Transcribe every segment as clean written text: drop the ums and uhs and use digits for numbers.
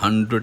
100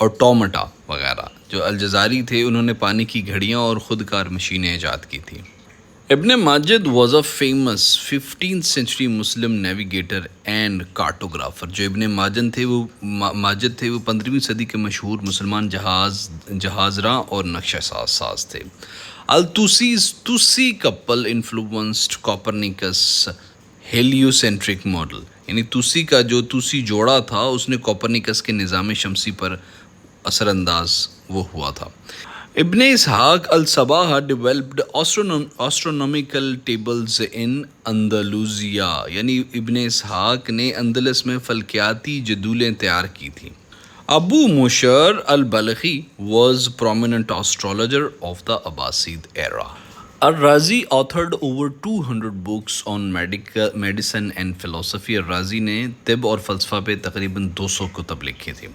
آٹومٹا وغیرہ. جو الجزائری تھے انہوں نے پانی کی گھڑیاں اور خود کار مشینیں ایجاد کی تھیں. ابن Majid was a famous 15th century Muslim navigator and cartographer. جو ابن ماجد تھے وہ 15ویں صدی کے مشہور مسلمان جہازراں اور نقشہ ساز تھے. Tausi Kapil influenced Copernicus ہیلیوسینٹرک model. یعنی توسی جوڑا تھا اس نے کوپرنیکس کے نظام شمسی پر اثر انداز وہ ہوا تھا. ابن اسحاق الصباح ڈیولپڈ astronomical tables in اندلوزیا. یعنی ابن اسحاق نے اندلس میں فلکیاتی جدولیں تیار کی تھیں. ابو مشر البلخی was prominent astrologer of the Abbasid era. الرازی authored over 200 books on medicine and philosophy. الرازی نے طب اور فلسفہ پہ تقریباً 200 کتب لکھی تھی.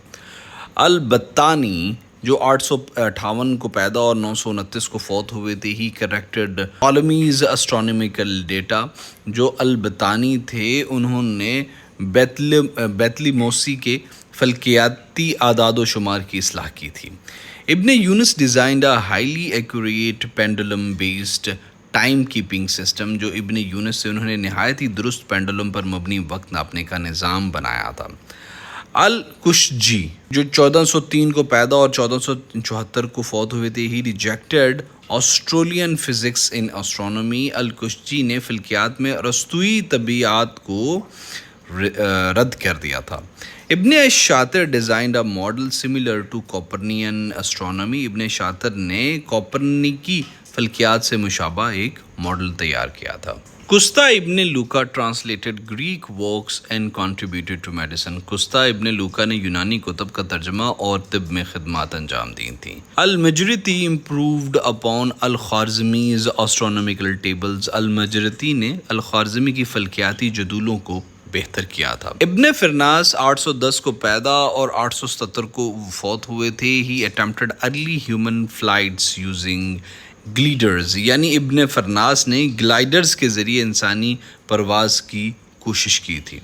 البتانی جو 858 کو پیدا اور 929 کو فوت ہوئے تھے. ہی کریکٹڈ پٹولمیز اسٹرونومیکل ڈیٹا. جو البتانی تھے انہوں نے بیتلیموسی کے فلکیاتی اعداد و شمار کی اصلاح کی تھی. Ibn Yunus designed a highly accurate pendulum based time keeping system. جو ابن یونس سے انہوں نے نہایت ہی درست پینڈولم پر مبنی وقت ناپنے کا نظام بنایا تھا. الکشجی جو 1403 کو پیدا اور 1474 کو فوت ہوئے تھے. ہی ریجیکٹڈ آسٹریلین فزکس ان اسٹرونومی. الکشجی نے فلکیات میں ارسطوئی طبیعیات کو رد کر دیا تھا. Ibn Shatir designed a model similar to Copernican astronomy. Ibn Shatir نے کوپرنیکی فلکیات سے مشابہ ایک ماڈل تیار کیا تھا. Qusta ibn Luqa translated Greek works and contributed to medicine. Qusta ibn Luqa نے یونانی کتب کا ترجمہ اور طب میں خدمات انجام دی تھیں. المجرتی امپرووڈ اپون الخوارزمیز اسٹرونومیکل ٹیبلز. المجرتی نے الخوارزمی کی فلکیاتی جدولوں کو بہتر کیا تھا. ابن فرناس 810 کو پیدا اور 877 کو فوت ہوئے تھے. ہی اٹمپٹڈ ارلی ہیومن فلائٹس یوزنگ گلیڈرز. یعنی ابن فرناس نے گلائڈرز کے ذریعے انسانی پرواز کی کوشش کی تھی.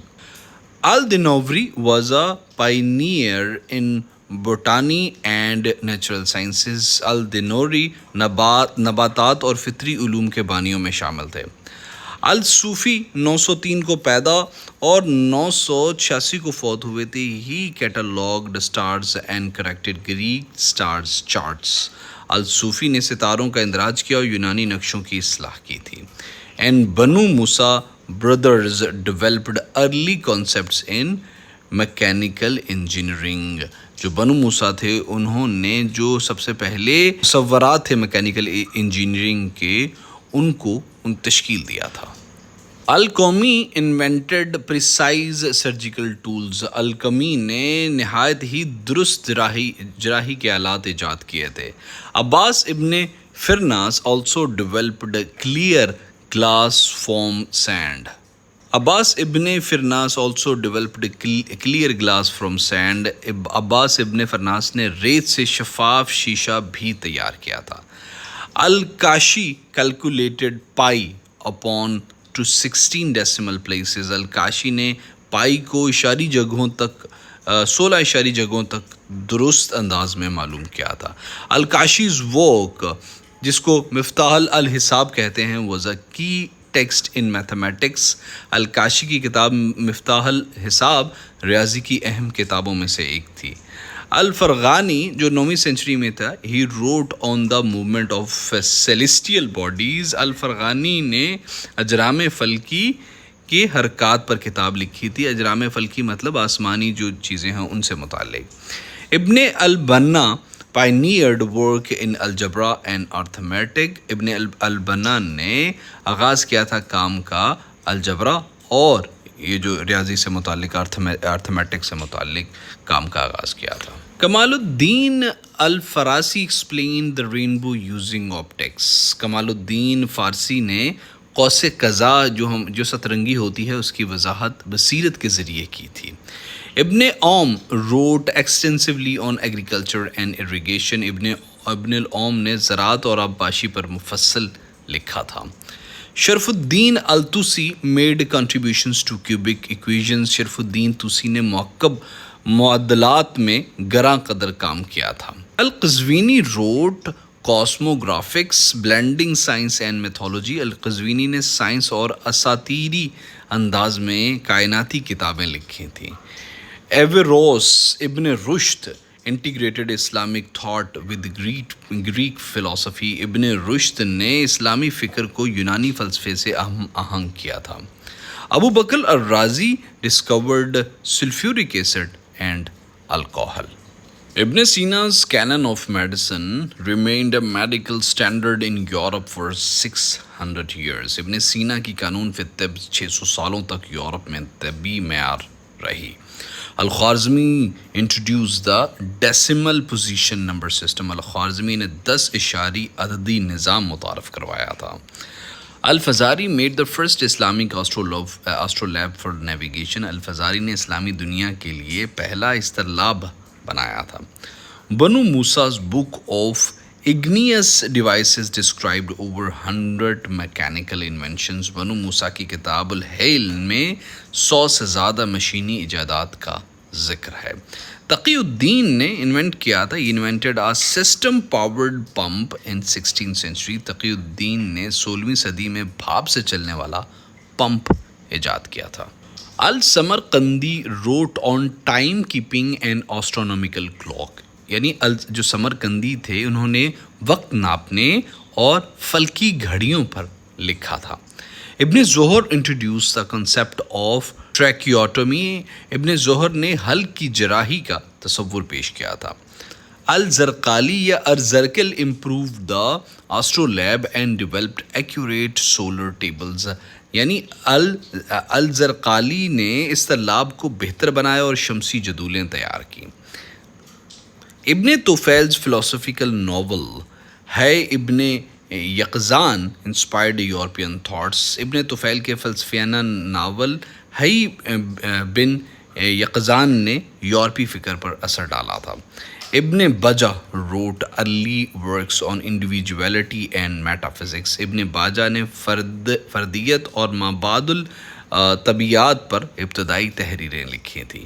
Al-Dinawari was a pioneer in botany and natural sciences. Al-Dinawari نباتات اور فطری علوم کے بانیوں میں شامل تھے. الصوفی 903 کو پیدا اور 986 کو فوت ہوئے تھے. He catalogued stars and corrected Greek stars charts. Al-Sufi نے ستاروں کا اندراج کیا اور یونانی نقشوں کی اصلاح کی تھی. And Banu Musa brothers developed early concepts in mechanical engineering. جو بنو موسیٰ تھے انہوں نے جو سب سے پہلے تصورات تھے میکینیکل انجینئرنگ کے ان کو تشکیل دیا تھا. القمی انوینٹڈ پریسائز سرجیکل ٹولز. القمی نے نہایت ہی درست جراحی کے آلات ایجاد کیے تھے. Abbas ibn Firnas also developed clear glass from sand. Abbas ibn Firnas also developed clear glass from sand. Abbas ibn Firnas نے ریت سے شفاف شیشہ بھی تیار کیا تھا. Al-Kashi calculated pi upon to 16 decimal places. Al-Kashi نے پائی کو 16 اشاری جگہوں تک درست انداز میں معلوم کیا تھا. الکاشیز ورک جس کو مفتاح الحساب کہتے ہیں واز اے کی ٹیکسٹ ان میتھمیٹکس. الکاشی کی کتاب مفتاح الحساب ریاضی کی اہم کتابوں میں سے ایک تھی. الفرغانی جو 9ویں سینچری میں تھا. He wrote on the movement of celestial bodies. Al-Farghani نے اجرام فلکی کی حرکات پر کتاب لکھی تھی. اجرام فلکی مطلب آسمانی جو چیزیں ہیں ان سے متعلق. ابن Al Banna pioneered work in algebra and arithmetic. ابن البنا نے آغاز کیا تھا کام کا الجبرا اور یہ جو ریاضی سے متعلق arithmetic سے متعلق کام کا آغاز کیا تھا. Kamal al-Din al-Farisi explain the rainbow using optics. Kamal al-Din Farisi نے قوس قزح جو سترنگی ہوتی ہے اس کی وضاحت بصیرت کے ذریعے کی تھی. Ibn Awwam wrote extensively on agriculture and irrigation. Ibn al Awwam نے زراعت اور آبپاشی پر مفصل لکھا تھا. Sharaf al-Din al-Tusi made contributions to cubic equations. Sharaf al-Din Tusi نے مرکب معدلات میں گراں قدر کام کیا تھا۔ Al-Qazwini wrote cosmographies blending science and mythology. Al-Qazwini نے سائنس اور اساطیری انداز میں کائناتی کتابیں لکھی تھیں۔ ایویروس ابن رشد integrated Islamic thought with Greek فلسفی۔ ابن رشد نے اسلامی فکر کو یونانی فلسفے سے آہنگ کیا تھا۔ Abu Bakr al-Razi discovered sulfuric acid and alcohol. Ibn Sina's canon of medicine remained a medical standard in Europe for 600 years۔ ابن سینا کی قانون فی طب 600 سالوں تک یورپ میں طبی معیار رہی۔ الخوارزمی introduced the decimal position number system۔ الخوارزمی نے 10 اشاری عددی نظام متعارف کروایا تھا۔ الفزاری made the first Islamic astrolabe for navigation۔ الفزاری نے اسلامی دنیا کے لیے پہلا استرلاب بنایا تھا۔ بنو موسیٰ's book of igneous devices described over 100 mechanical inventions۔ بنو موسیٰ کی کتاب الحیل میں 100 سے زیادہ مشینی ایجادات کا ذکر ہے۔ تقی الدین نے انوینٹ کیا تھا، invented a system powered pump in 16th century۔ Taqi الدین نے 16ویں صدی میں بھاپ سے چلنے والا پمپ ایجاد کیا تھا۔ السمرقندی wrote on time keeping and astronomical clock۔ یعنی جو سمرقندی تھے انہوں نے وقت ناپنے اور فلکی گھڑیوں پر لکھا تھا۔ ابن زہر انٹروڈیوس دا کنسیپٹ آف ٹریکیوٹومی۔ ابن زہر نے حلق کی جراحی کا تصور پیش کیا تھا۔ الزرقالی یا ارزرکل improved the astrolabe and developed accurate solar tables۔ یعنی الزرقالی نے استرلاب کو بہتر بنایا اور شمسی جدولیں تیار کی۔ ابن طفیل's philosophical novel ہے ابن یقظان inspired European thoughts۔ ابن طفیل کے فلسفیانہ ناول ہے بن یقظان نے یورپی فکر پر اثر ڈالا تھا۔ ابن باجہ wrote early works on individuality and metaphysics۔ ابن باجہ نے فردیت اور مابعد الطبیعیات پر ابتدائی تحریریں لکھی تھیں۔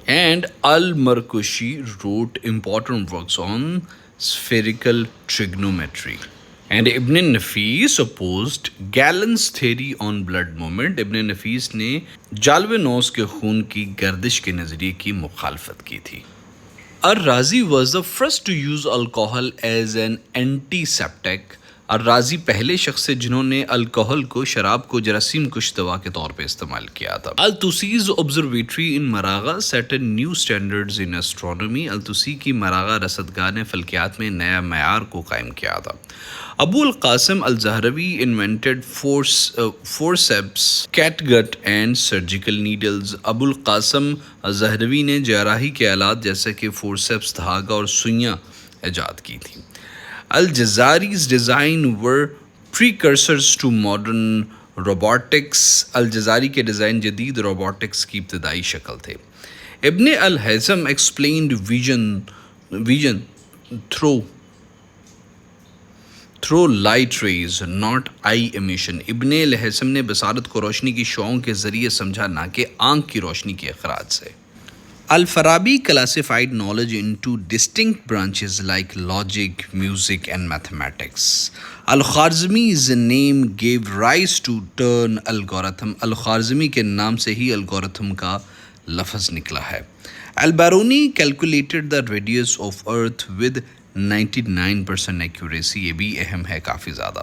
And al-Markushi wrote important works on spherical trigonometry۔ And Ibn Nafis opposed Galen's theory on blood movement۔ ابن نفیس نے جالب نوز کے خون کی گردش کے نظریے کی مخالفت کی تھی۔ الرازی was the first to use alcohol as an antiseptic۔ الرازی پہلے شخص سے جنہوں نے الکوہل کو شراب کو جراثیم کش دوا کے طور پہ استعمال کیا تھا۔ التوسی's observatory in مراغہ set a new standards in astronomy۔ التوسی کی مراغہ رصدگاہ نے فلکیات میں نیا معیار کو قائم کیا تھا۔ ابو القاسم الزہروی invented forceps catgut and surgical needles۔ ابو القاسم الزہروی نے جراحی کے آلات جیسے کہ فورسیپس، دھاگا اور سوئیاں ایجاد کی تھی۔ الجزاری's design were precursors to modern robotics۔ الجزاری کے ڈیزائن جدید روبوٹکس کی ابتدائی شکل تھے۔ ابن al Haytham explained vision through light rays not eye emission۔ ابن الہیثم نے بصارت کو روشنی کی شعاؤں کے ذریعے سمجھا، نہ کہ آنکھ کی روشنی کے اخراج سے۔ الفارابی classified knowledge into distinct branches like logic, music and mathematics۔ الخوارزمی's name gave rise to term algorithm۔ الخوارزمی کے نام سے ہی الگورتھم کا لفظ نکلا ہے۔ البارونی calculated the radius of earth with 99% accuracy۔ یہ بھی اہم ہے کافی زیادہ۔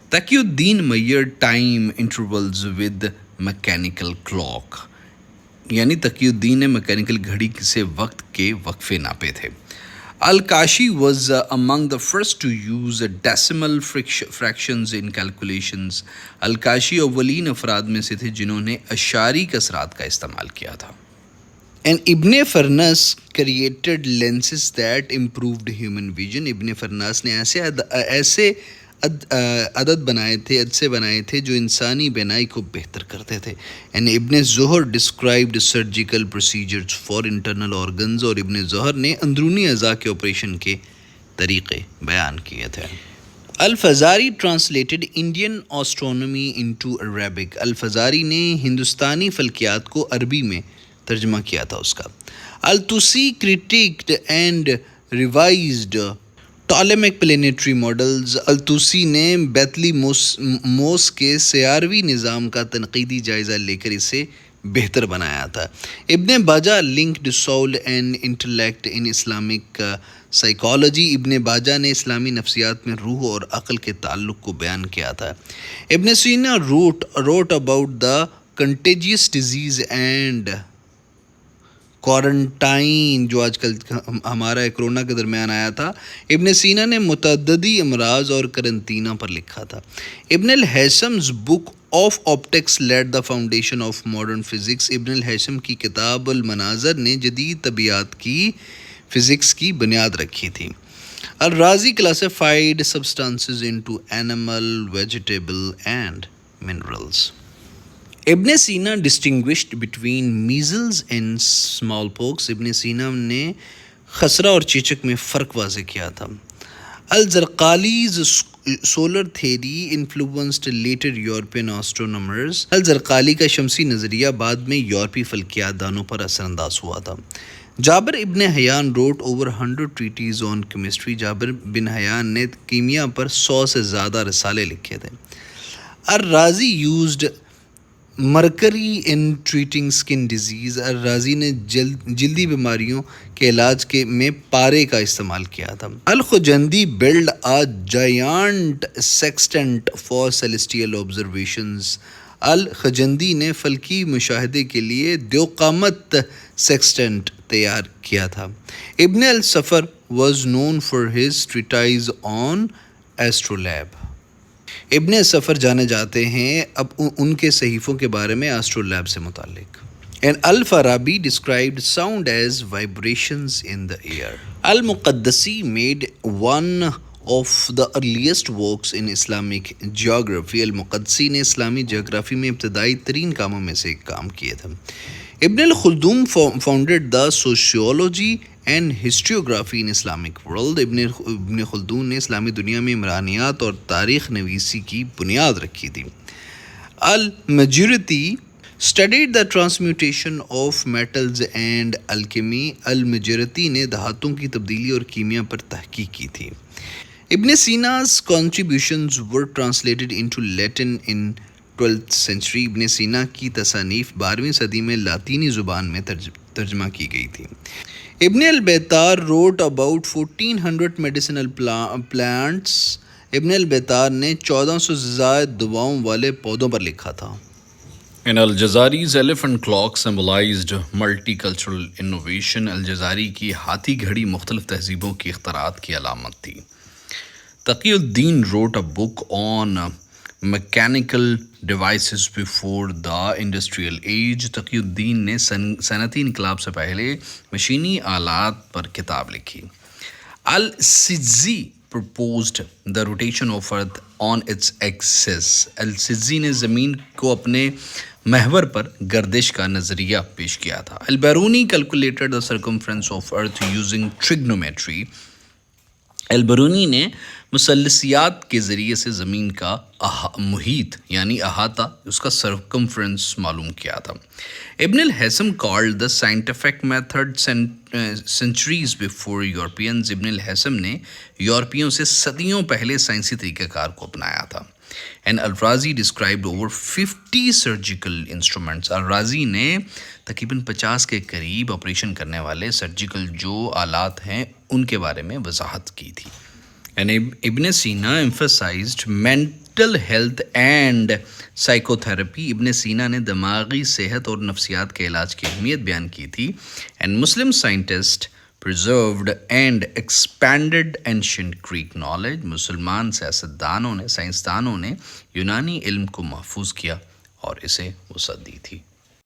تقی الدین measured time intervals with mechanical clock۔ یعنی تقی الدین نے میکینیکل گھڑی سے وقت کے وقفے ناپے تھے۔ الکاشی was among the first to use decimal fractions in calculations۔ الکاشی اولین افراد میں سے تھے جنہوں نے اشاری کسرات کا استعمال کیا تھا۔ And ابن فرناس created lenses that improved human vision۔ ابن فرناس نے ایسے عدد بنائے تھے جو انسانی بینائی کو بہتر کرتے تھے۔ And ابن زہر described surgical procedures for internal organs۔ اور ابن زہر نے اندرونی اعضاء کے آپریشن کے طریقے بیان کیے تھے۔ الفزاری translated Indian astronomy into Arabic۔ الفزاری نے ہندوستانی فلکیات کو عربی میں ترجمہ کیا تھا اس کا. التوسی critiqued and revised Ptolemaic planetary models. التوسی نے بیتلی موس کے سیاروی نظام کا تنقیدی جائزہ لے کر اسے بہتر بنایا تھا. ابن باجہ linked soul and intellect in Islamic psychology. ابن باجہ نے اسلامی نفسیات میں روح اور عقل کے تعلق کو بیان کیا تھا. ابن سینا wrote about the contagious disease and quarantine جو آج کل ہمارا کرونا کے درمیان آیا تھا. ابن سینا نے متعددی امراض اور قرنطینہ پر لکھا تھا. ابن الہیثم's book of optics laid the foundation of modern physics. ابن الہیثم کی کتاب المناظر نے جدید طبیعت کی فزکس کی بنیاد رکھی تھی. الرازی classified substances into animal, vegetable and minerals. ابن سینا distinguished between measles and smallpox. ابن سینا نے خسرہ اور چیچک میں فرق واضح کیا تھا. الزرقالی's solar theory influenced later European astronomers. الزرقالی کا شمسی نظریہ بعد میں یورپی فلکیات دانوں پر اثر انداز ہوا تھا. جابر ابن حیان wrote over 100 treatises on chemistry. جابر بن حیان نے کیمیا پر 100 سے زیادہ رسالے لکھے تھے. Al-Razi used mercury in treating skin disease. Al-Razi نے جلدی بیماریوں کے علاج میں پارے کا استعمال کیا تھا. Al-Khujandi built a giant sextant for celestial observations. Al-Khujandi نے فلکی مشاہدے کے لیے دیوقامت سیکسٹنٹ تیار کیا تھا. Ibn al-Saffar was known for his treatise on astrolabe. Ibn Saffar جانے جاتے ہیں اب ان کے صحیفوں کے بارے میں ایسٹرولیب سے متعلق. And Al-Farabi described sound as vibrations in the air. Al-Muqaddasi made one of the earliest works in Islamic geography. المقدسی نے اسلامی جغرافی میں ابتدائی ترین کاموں میں سے ایک کام کیے تھے. ابن الخلدون founded the sociology and historiography in Islamic world. ابن خلدون نے اسلامی دنیا میں عمرانیات اور تاریخ نویسی کی بنیاد رکھی تھی. المجرتی studied the transmutation of metals and alchemy. المجرتی نے دھاتوں کی تبدیلی اور کیمیا پر تحقیق کی تھی. ابن سینا's contributions were translated into Latin in 12th century. ابن سینا کی تصانیف 12ویں صدی میں لاطینی زبان میں ترجمہ کی گئی تھی. ابن البیتار wrote about 1400 medicinal plants. ابن البیتار نے 1400 سے زائد دواؤں والے پودوں پر لکھا تھا. And Al-Jazari's elephant clock symbolized multicultural innovation. الجزاری کی ہاتھی گھڑی مختلف تہذیبوں کی اختراعات کی علامت تھی. تقی الدین wrote a book on mechanical devices before the industrial age. Taqi الدین نے صنعتی انقلاب سے پہلے مشینی آلات پر کتاب لکھی. السجزی proposed the rotation of earth on its axis. السجزی نے زمین کو اپنے محور پر گردش کا نظریہ پیش کیا تھا. Albiruni calculated the circumference of earth using trigonometry. البرونی نے مثلثیات کے ذریعے سے زمین کا محیط یعنی احاطہ اس کا سرکمفرنس معلوم کیا تھا. ابن al Haytham called the scientific method centuries before Europeans. ابن الہیثم نے یورپیوں سے صدیوں پہلے سائنسی طریقہ کار کو اپنایا تھا. And Al-Razi described over 50 surgical instruments. الرازی نے تقریباً 50 کے قریب آپریشن کرنے والے سرجیکل جو آلات ہیں ان کے بارے میں وضاحت کی تھی. And ابن سینا emphasized mental health and psychotherapy. ابن سینا نے دماغی صحت اور نفسیات کے علاج کی اہمیت بیان کی تھی. And Muslim scientists preserved and expanded ancient Greek knowledge. مسلمان سائنسدانوں نے یونانی علم کو محفوظ کیا اور اسے وسعت دی تھی.